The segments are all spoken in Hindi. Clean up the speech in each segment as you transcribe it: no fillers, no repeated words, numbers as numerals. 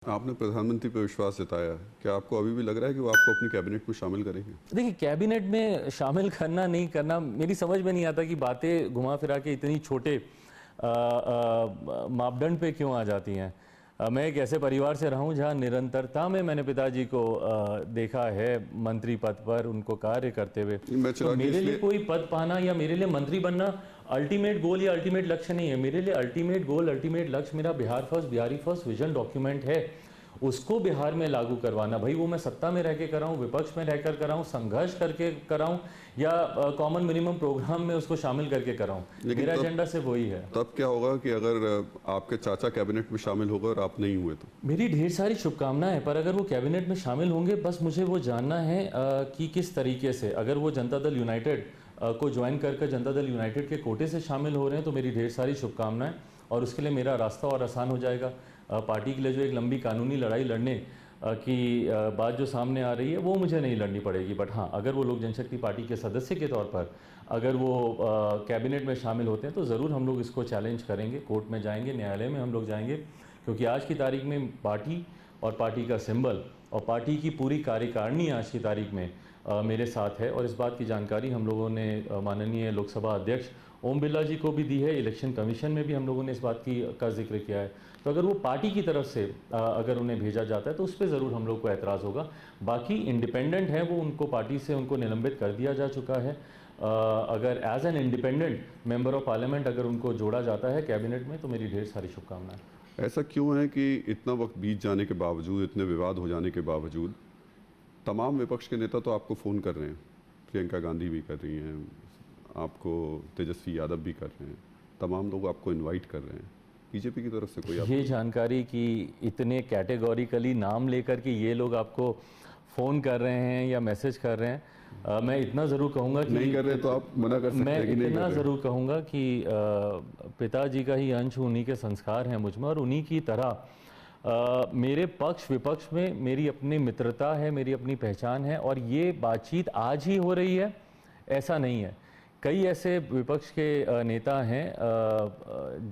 आपने प्रधानमंत्री पर विश्वास जताया है। क्या आपको अभी भी लग रहा है कि वो आपको अपनी कैबिनेट में शामिल करेंगे? देखिए, कैबिनेट में शामिल करना नहीं करना मेरी समझ में नहीं आता कि बातें घुमा फिरा के इतनी छोटे मापदंड पे क्यों आ जाती हैं। मैं एक ऐसे परिवार से रहा हूँ जहाँ निरंतरता में मैंने पिताजी को देखा है मंत्री पद पर उनको कार्य करते हुए। तो मेरे लिए कोई पद पाना या मेरे लिए मंत्री बनना अल्टीमेट गोल या अल्टीमेट लक्ष्य नहीं है। मेरे लिए अल्टीमेट गोल, अल्टीमेट लक्ष्य मेरा Bihar first, Bihari first vision document है, उसको बिहार में लागू करवाना। भाई वो मैं सत्ता में रह के कराऊं, विपक्ष में रहकर कराऊं, संघर्ष करके कराऊं या कॉमन मिनिमम प्रोग्राम में उसको शामिल करके कराऊं, मेरा एजेंडा सिर्फ वही है। तब क्या होगा कि अगर आपके चाचा कैबिनेट में शामिल होगा और आप नहीं हुए तो? मेरी ढेर सारी शुभकामनाएं हैं, पर अगर वो कैबिनेट में शामिल होंगे, बस मुझे वो जानना है कि किस तरीके से। अगर वो जनता दल यूनाइटेड को ज्वाइन करके जनता दल यूनाइटेड के कोटे से शामिल हो रहे हैं तो मेरी ढेर सारी शुभकामनाएं, और उसके लिए मेरा रास्ता और आसान हो जाएगा। पार्टी के लिए जो एक लंबी कानूनी लड़ाई लड़ने की बात जो सामने आ रही है वो मुझे नहीं लड़नी पड़ेगी। बट हाँ, अगर वो लोक जनशक्ति पार्टी के सदस्य के तौर पर अगर वो कैबिनेट में शामिल होते हैं तो ज़रूर हम लोग इसको चैलेंज करेंगे, कोर्ट में जाएंगे, न्यायालय में हम लोग जाएंगे, क्योंकि आज की तारीख में पार्टी और पार्टी का सिंबल और पार्टी की पूरी कार्यकारिणी आज की तारीख में मेरे साथ है। और इस बात की जानकारी हम लोगों ने माननीय लोकसभा अध्यक्ष ओम बिरला जी को भी दी है। इलेक्शन कमीशन में भी हम लोगों ने इस बात का जिक्र किया है। तो अगर वो पार्टी की तरफ से अगर उन्हें भेजा जाता है तो उस पर ज़रूर हम लोग को एतराज़ होगा। बाकी इंडिपेंडेंट है वो, उनको पार्टी से उनको निलंबित कर दिया जा चुका है। अगर as an independent member of Parliament अगर उनको जोड़ा जाता है कैबिनेट में तो मेरी ढेर सारी शुभकामनाएं। ऐसा क्यों है कि इतना वक्त बीत जाने के बावजूद, इतने विवाद हो जाने के बावजूद तमाम विपक्ष के नेता तो आपको फ़ोन कर रहे हैं, प्रियंका गांधी भी कर रही हैं, आपको तेजस्वी यादव भी कर रहे हैं, तमाम लोग आपको इनवाइट कर रहे हैं, बीजेपी की तरफ से कोई ये जानकारी कि इतने कैटेगोरिकली नाम लेकर कि ये लोग आपको फ़ोन कर रहे हैं या मैसेज कर रहे हैं, मैं इतना ज़रूर कहूँगा कि नहीं कर रहे तो आप मना कर सकते हैं कि नहीं कर रहे। मैं इतना ज़रूर कहूँगा कि पिताजी का ही अंश, उन्हीं के संस्कार हैं मुझ में, और उन्हीं की तरह मेरे पक्ष विपक्ष में मेरी अपनी मित्रता है, मेरी अपनी पहचान है। और ये बातचीत आज ही हो रही है ऐसा नहीं है। कई ऐसे विपक्ष के नेता हैं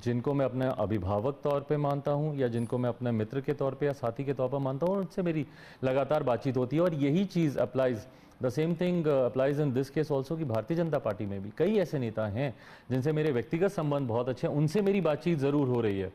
जिनको मैं अपना अभिभावक तौर पे मानता हूं या जिनको मैं अपने मित्र के तौर पे या साथी के तौर पर मानता हूं, उनसे मेरी लगातार बातचीत होती है। और यही चीज़ applies, the same thing applies in this case also, कि भारतीय जनता पार्टी में भी कई ऐसे नेता हैं जिनसे मेरे व्यक्तिगत संबंध बहुत अच्छे हैं, उनसे मेरी बातचीत ज़रूर हो रही है,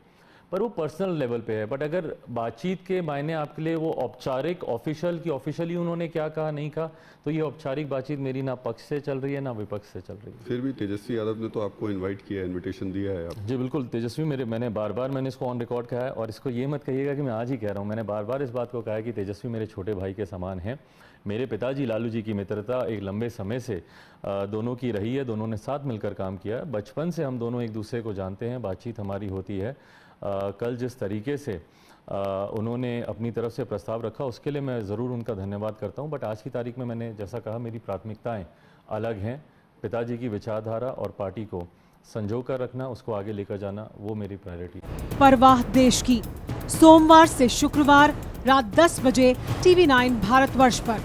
पर वो पर्सनल लेवल पे है। बट अगर बातचीत के मायने आपके लिए वो औपचारिक, ऑफिशियल की ऑफिशियली उन्होंने क्या कहा नहीं कहा, तो ये औपचारिक बातचीत मेरी ना पक्ष से चल रही है ना विपक्ष से चल रही है। फिर भी तेजस्वी यादव ने तो आपको इनवाइट किया है, इनविटेशन दिया है आप? जी बिल्कुल, तेजस्वी मैंने बार बार मैंने इसको ऑन रिकॉर्ड कहा है, और इसको ये मत कहिएगा कि मैं आज ही कह रहा हूँ, मैंने बार बार इस बात को कहा है कि तेजस्वी मेरे छोटे भाई के समान हैं। मेरे पिताजी लालू जी की मित्रता एक लंबे समय से दोनों की रही है, दोनों ने साथ मिलकर काम किया है, बचपन से हम दोनों एक दूसरे को जानते हैं, बातचीत हमारी होती है। कल जिस तरीके से उन्होंने अपनी तरफ से प्रस्ताव रखा उसके लिए मैं ज़रूर उनका धन्यवाद करता हूं। बट आज की तारीख में मैंने जैसा कहा, मेरी प्राथमिकताएं अलग हैं। पिताजी की विचारधारा और पार्टी को संजो कर रखना, उसको आगे लेकर जाना, वो मेरी प्रायोरिटी है। परवाह देश की, सोमवार से शुक्रवार रात 10 बजे TV9 भारतवर्ष पर।